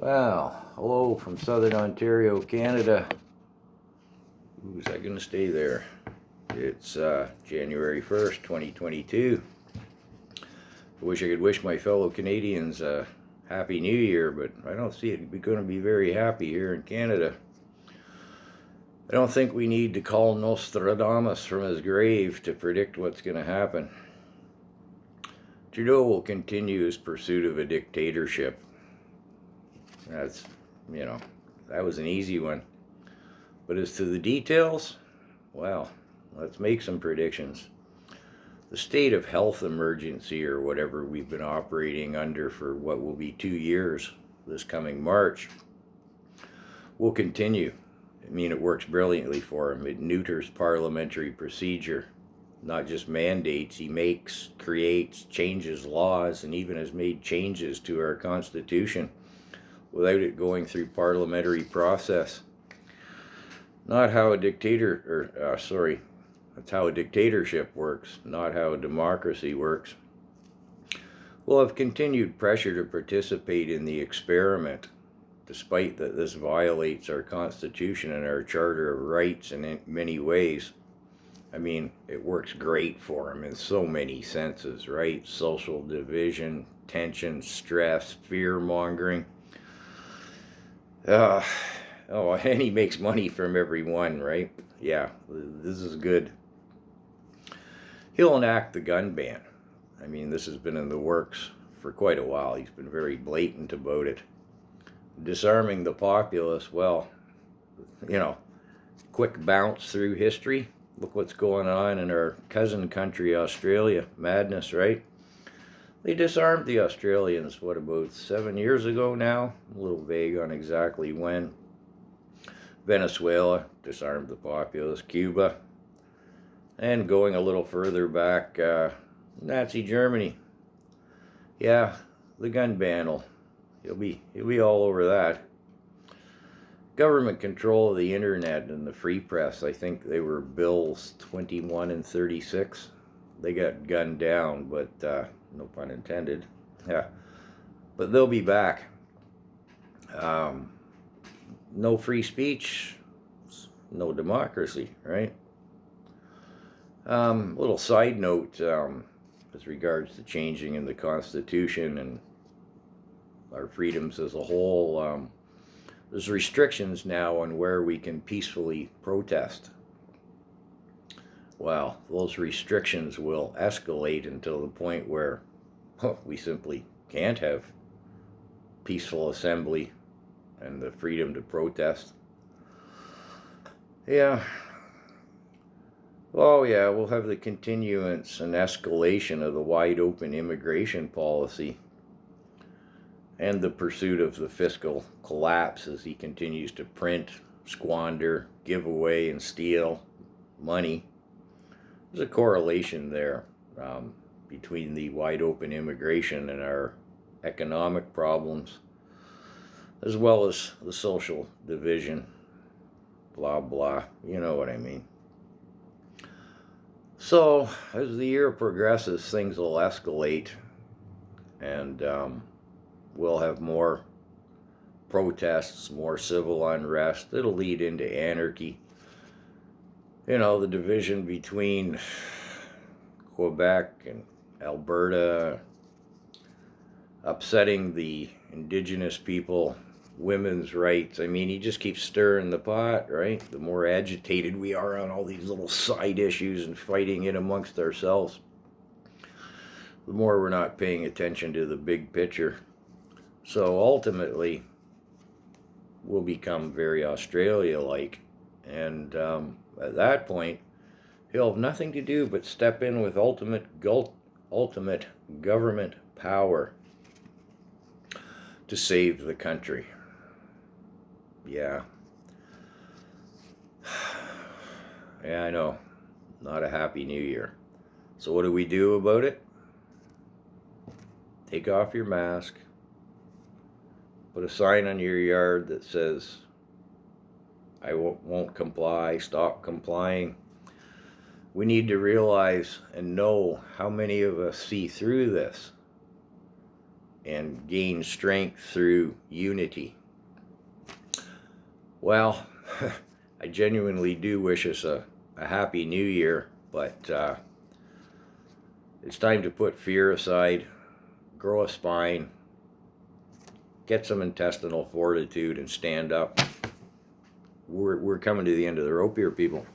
Well, hello from Southern Ontario, Canada. Ooh, is that going to stay there? It's January 1st, 2022. I wish I could wish my fellow Canadians a Happy New Year, but I don't see it going to be very happy here in Canada. I don't think we need to call Nostradamus from his grave to predict what's going to happen. Trudeau will continue his pursuit of a dictatorship. That's, that was an easy one. But as to the details, well, let's make some predictions. The state of health emergency, or whatever we've been operating under for what will be 2 years this coming March, will continue. I mean, it works brilliantly for him. It neuters parliamentary procedure, not just mandates. He makes, creates, changes laws, and even has made changes to our Constitution without it going through parliamentary process. Not how a that's how a dictatorship works, not how a democracy works. We'll have continued pressure to participate in the experiment, despite that this violates our Constitution and our Charter of Rights in many ways. I mean, it works great for him in so many senses, right? Social division, tension, stress, fear-mongering. And he makes money from everyone, right? Yeah, this is good. He'll enact the gun ban. I mean, this has been in the works for quite a while. He's been very blatant about it. Disarming the populace, well, quick bounce through history. Look what's going on in our cousin country, Australia. Madness, right? They disarmed the Australians, about 7 years ago now? A little vague on exactly when. Venezuela disarmed the populace. Cuba. And going a little further back, Nazi Germany. Yeah, the gun ban he'll be all over that. Government control of the internet and the free press, I think they were bills 21 and 36. They got gunned down, but no pun intended. Yeah, but they'll be back. No free speech, no democracy, right? Little side note as regards to changing in the Constitution and our freedoms as a whole. There's restrictions now on where we can peacefully protest. Well, those restrictions will escalate until the point where we simply can't have peaceful assembly and the freedom to protest. Yeah. Oh, yeah, we'll have the continuance and escalation of the wide-open immigration policy and the pursuit of the fiscal collapse as he continues to print, squander, give away, and steal money. There's a correlation there between the wide-open immigration and our economic problems, as well as the social division, blah, blah, you know what I mean. So, as the year progresses, things will escalate, and we'll have more protests, more civil unrest. It'll lead into anarchy. The division between Quebec and Alberta, upsetting the Indigenous people, women's rights. I mean, he just keeps stirring the pot, right? The more agitated we are on all these little side issues and fighting it amongst ourselves, the more we're not paying attention to the big picture. So ultimately, we'll become very Australia-like. And at that point, he'll have nothing to do but step in with ultimate government power to save the country. Yeah. Yeah, I know. Not a happy new year. So what do we do about it? Take off your mask. Put a sign on your yard that says, I won't comply, stop complying. We need to realize and know how many of us see through this. and gain strength through unity. Well, I genuinely do wish us a happy new year, but it's time to put fear aside, grow a spine, get some intestinal fortitude, and stand up. We're coming to the end of the rope here, people.